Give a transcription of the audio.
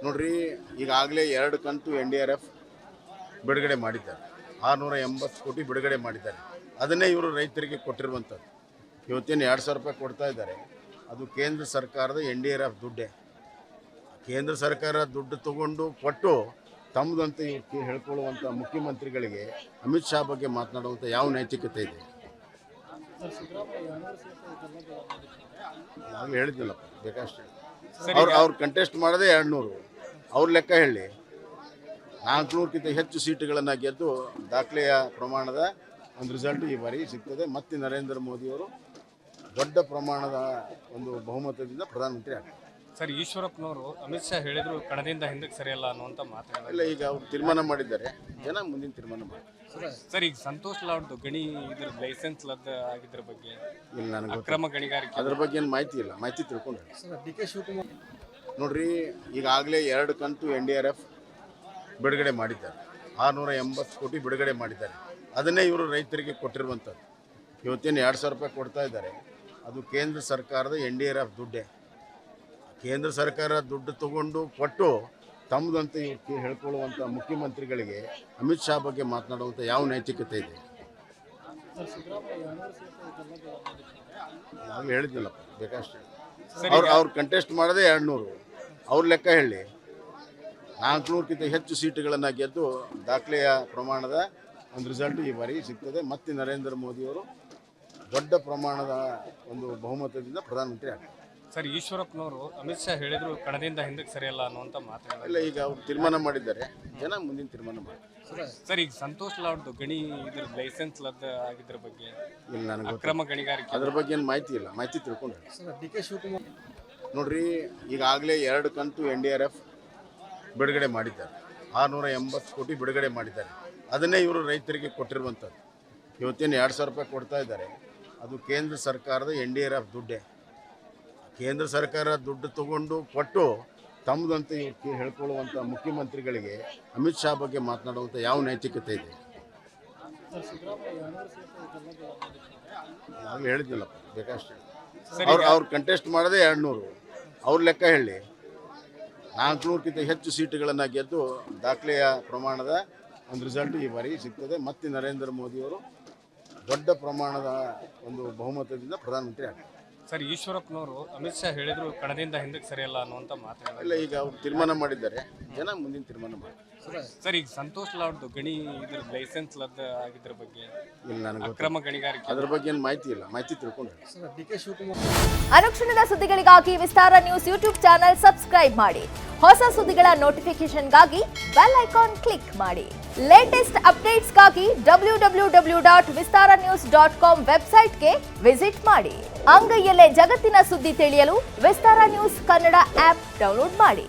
ನೋಡ್ರಿ, ಈಗಾಗಲೇ 2 ಕಂತು NDRF ಬಿಡುಗಡೆ ಮಾಡಿದ್ದಾರೆ. 680 ಕೋಟಿ ಬಿಡುಗಡೆ ಮಾಡಿದ್ದಾರೆ. ಅದನ್ನೇ ಇವರು ರೈತರಿಗೆ ಕೊಟ್ಟಿರುವಂಥದ್ದು. ಇವತ್ತೇನು 2,000 ರೂಪಾಯಿ ಕೊಡ್ತಾ ಇದ್ದಾರೆ, ಅದು ಕೇಂದ್ರ ಸರ್ಕಾರದ NDRF ದುಡ್ಡೇ. ಕೇಂದ್ರ ಸರ್ಕಾರ ದುಡ್ಡು ತಗೊಂಡು ಕೊಟ್ಟು ತಮ್ಮದಂತ ಹೇಳ್ಕೊಳ್ಳುವಂಥ ಮುಖ್ಯಮಂತ್ರಿಗಳಿಗೆ ಅಮಿತ್ ಶಾ ಬಗ್ಗೆ ಮಾತನಾಡುವಂಥ ಯಾವ ನೈತಿಕತೆ ಇದೆ? ನಾವು ಹೇಳಿದ್ನಲ್ಲಪ್ಪ, ಬೇಕಷ್ಟೇ. ಅವ್ರು ಕಂಟೆಸ್ಟ್ ಮಾಡೋದೇ 200. ಅವ್ರ ಲೆಕ್ಕ ಹೇಳಿ 400ಕ್ಕಿಂತ ಹೆಚ್ಚು ಸೀಟುಗಳನ್ನು ಗೆದ್ದು ದಾಖಲೆಯ ಪ್ರಮಾಣದ ಒಂದು ರಿಸಲ್ಟ್ ಈ ಬಾರಿ ಸಿಗ್ತದೆ. ಮತ್ತೆ ನರೇಂದ್ರ ಮೋದಿಯವರು ದೊಡ್ಡ ಪ್ರಮಾಣದ ಒಂದು ಬಹುಮತದಿಂದ ಪ್ರಧಾನಮಂತ್ರಿ ಆಗ್ತಾರೆ. ಸರ್, ಈಶ್ವರಪ್ಪನವರು ಅಮಿತ್ ಶಾ ಹೇಳಿದ್ರು ಕಣದಿಂದ ಹಿಂದಕ್ಕೆ ಸರಿಯಲ್ಲ ಅನ್ನುವಂಥ ಮಾತಾಡಿಲ್ಲ. ಇಲ್ಲ, ಈಗ ಅವ್ರು ತೀರ್ಮಾನ ಮಾಡಿದ್ದಾರೆ, ಜನ ಮುಂದಿನ ತೀರ್ಮಾನ ಮಾಡ್ತಾರೆ. ಸರ್, ಈಗ ಸಂತೋಷ್ ಲಾಡ್ದು ಗಣಿ ಇದ್ರ ಲೈಸೆನ್ಸ್ ರದ್ದು ಆಗಿದ್ರ ಬಗ್ಗೆ ಇಲ್ಲ, ನನಗೆ ಅಕ್ರಮ ಗಣಿಗಾರಿಕೆ ಅದ್ರ ಬಗ್ಗೆ ಏನು ಮಾಹಿತಿ ಇಲ್ಲ. ಮಾಹಿತಿ ತಿಳ್ಕೊಂಡ್ರೆ ನೋಡ್ರಿ, ಈಗಾಗಲೇ 2 ಕಂತು NDRF ಬಿಡುಗಡೆ ಮಾಡಿದ್ದಾರೆ. 680 ಕೋಟಿ ಬಿಡುಗಡೆ ಮಾಡಿದ್ದಾರೆ. ಅದನ್ನೇ ಇವರು ರೈತರಿಗೆ ಕೊಟ್ಟಿರುವಂಥದ್ದು. ಇವತ್ತೇನು 2,000 ರೂಪಾಯಿ ಕೊಡ್ತಾ ಇದ್ದಾರೆ, ಅದು ಕೇಂದ್ರ ಸರ್ಕಾರದ NDRF ದುಡ್ಡೇ. ಕೇಂದ್ರ ಸರ್ಕಾರ ದುಡ್ಡು ತಗೊಂಡು ಕೊಟ್ಟು ತಮ್ಮದಂತ ಹೇಳ್ಕೊಳ್ಳುವಂಥ ಮುಖ್ಯಮಂತ್ರಿಗಳಿಗೆ ಅಮಿತ್ ಶಾ ಬಗ್ಗೆ ಮಾತನಾಡುವಂಥ ಯಾವ ನೈತಿಕತೆ ಇದೆ? ನಾವು ಹೇಳಿದ್ನಲ್ಲಪ್ಪ, ಬೇಕಷ್ಟೇ. ಅವ್ರು ಕಂಟೆಸ್ಟ್ ಮಾಡೋದೇ 200. ಅವ್ರ ಲೆಕ್ಕ ಹೇಳಿ 400ಕ್ಕಿಂತ ಹೆಚ್ಚು ಸೀಟುಗಳನ್ನು ಗೆದ್ದು ದಾಖಲೆಯ ಪ್ರಮಾಣದ ಒಂದು ರಿಸಲ್ಟ್ ಈ ಬಾರಿ ಸಿಗ್ತದೆ. ಮತ್ತೆ ನರೇಂದ್ರ ಮೋದಿಯವರು ದೊಡ್ಡ ಪ್ರಮಾಣದ ಒಂದು ಬಹುಮತದಿಂದ ಪ್ರಧಾನಮಂತ್ರಿ ಆಗ್ತಾರೆ. ಸರ್, ಈಶ್ವರಪ್ಪನವರು ಅಮಿತ್ ಶಾ ಹೇಳಿದ್ರು ಕಣದಿಂದ ಹಿಂದಕ್ಕೆ ಸರಿಯಲ್ಲ ಅನ್ನುವಂಥ ಮಾತಾಡಿಲ್ಲ. ಇಲ್ಲ, ಈಗ ಅವ್ರು ತೀರ್ಮಾನ ಮಾಡಿದ್ದಾರೆ, ಜನ ಮುಂದಿನ ತೀರ್ಮಾನ ಮಾಡ್ತಾರೆ. ಸರ್, ಈಗ ಸಂತೋಷ್ ಲಾಡ್ದು ಗಣಿ ಇದ್ರ ಲೈಸೆನ್ಸ್ ರದ್ದು ಆಗಿದ್ರ ಬಗ್ಗೆ ಇಲ್ಲ, ನನಗೆ ಅಕ್ರಮ ಗಣಿಗಾರಿಕೆ ಅದ್ರ ಬಗ್ಗೆ ಏನು ಮಾಹಿತಿ ಇಲ್ಲ. ಮಾಹಿತಿ ತಿಳ್ಕೊಂಡ್ರೆ ನೋಡ್ರಿ, ಈಗಾಗಲೇ 2 ಕಂತು NDRF ಬಿಡುಗಡೆ ಮಾಡಿದ್ದಾರೆ. 680 ಕೋಟಿ ಬಿಡುಗಡೆ ಮಾಡಿದ್ದಾರೆ. ಅದನ್ನೇ ಇವರು ರೈತರಿಗೆ ಕೊಟ್ಟಿರುವಂಥದ್ದು. ಇವತ್ತೇನು 2,000 ರೂಪಾಯಿ ಕೊಡ್ತಾ ಇದ್ದಾರೆ, ಅದು ಕೇಂದ್ರ ಸರ್ಕಾರದ NDRF ದುಡ್ಡೇ. ಕೇಂದ್ರ ಸರ್ಕಾರ ದುಡ್ಡು ತಗೊಂಡು ಕೊಟ್ಟು ತಮ್ಮದಂತ ಹೇಳ್ಕೊಳ್ಳುವಂಥ ಮುಖ್ಯಮಂತ್ರಿಗಳಿಗೆ ಅಮಿತ್ ಶಾ ಬಗ್ಗೆ ಮಾತನಾಡುವಂಥ ಯಾವ ನೈತಿಕತೆ ಇದೆ? ನಾವು ಹೇಳಿದ್ನಲ್ಲಪ್ಪ, ಬೇಕಷ್ಟೇ. ಅವ್ರು ಕಂಟೆಸ್ಟ್ ಮಾಡೋದೇ 200. ಅವ್ರ ಲೆಕ್ಕ ಹೇಳಿ 400ಕ್ಕಿಂತ ಹೆಚ್ಚು ಸೀಟುಗಳನ್ನು ಗೆದ್ದು ದಾಖಲೆಯ ಪ್ರಮಾಣದ ಒಂದು ರಿಸಲ್ಟ್ ಈ ಬಾರಿ ಸಿಗ್ತದೆ. ಮತ್ತೆ ನರೇಂದ್ರ ಮೋದಿಯವರು ದೊಡ್ಡ ಪ್ರಮಾಣದ ಒಂದು ಬಹುಮತದಿಂದ ಪ್ರಧಾನಮಂತ್ರಿ ಆಗ್ತಾರೆ. ಸರ್, ಈಶ್ವರಪ್ಪನವರು ಅಮಿತ್ ಶಾ ಹೇಳಿದ್ರು ಕಣದಿಂದ ಹಿಂದಕ್ಕೆ ಸರಿಯಲ್ಲ ಅನ್ನುವಂಥ ಮಾತಾಡಿಲ್ಲ. ಇಲ್ಲ, ಈಗ ಅವ್ರು ತೀರ್ಮಾನ ಮಾಡಿದ್ದಾರೆ, ಜನ ಮುಂದಿನ ತೀರ್ಮಾನ ಮಾಡ್ತಾರೆ. ಸರ್, ಈಗ ಸಂತೋಷ್ ಲಾಡ್ದು ಗಣಿ ಇದ್ರ ಲೈಸೆನ್ಸ್ ರದ್ದು ಆಗಿದ್ರ ಬಗ್ಗೆ ಇಲ್ಲ, ನನಗೆ ಅಕ್ರಮ ಗಣಿಗಾರಿಕೆ ಅದ್ರ ಬಗ್ಗೆ ಏನು ಮಾಹಿತಿ ಇಲ್ಲ. ಮಾಹಿತಿ ತಿಳ್ಕೊಂಡ್ರೆ ಅನುಕ್ಷಣದ ಸುದ್ದಿಗಳಿಗಾಗಿ ವಿಸ್ತಾರ ನ್ಯೂಸ್ ಯೂಟ್ಯೂಬ್ ಚಾನೆಲ್ ಸಬ್ಸ್ಕ್ರೈಬ್ ಮಾಡಿ. ಹೊಸ ಸುದ್ದಿಗಳ ನೋಟಿಫಿಕೇಶನ್ಗಾಗಿ ಬೆಲ್ ಐಕಾನ್ ಕ್ಲಿಕ್ ಮಾಡಿ. ಲೇಟೆಸ್ಟ್ ಅಪ್ಡೇಟ್ಸ್ಗಾಗಿ www.vistaranews.com ವೆಬ್ಸೈಟ್ಗೆ ವಿಸಿಟ್ ಮಾಡಿ. ಅಂಗೈಯಲ್ಲೇ ಜಗತ್ತಿನ ಸುದ್ದಿ ತಿಳಿಯಲು ವಿಸ್ತಾರ ನ್ಯೂಸ್ ಕನ್ನಡ ಆಪ್ ಡೌನ್ಲೋಡ್ ಮಾಡಿ.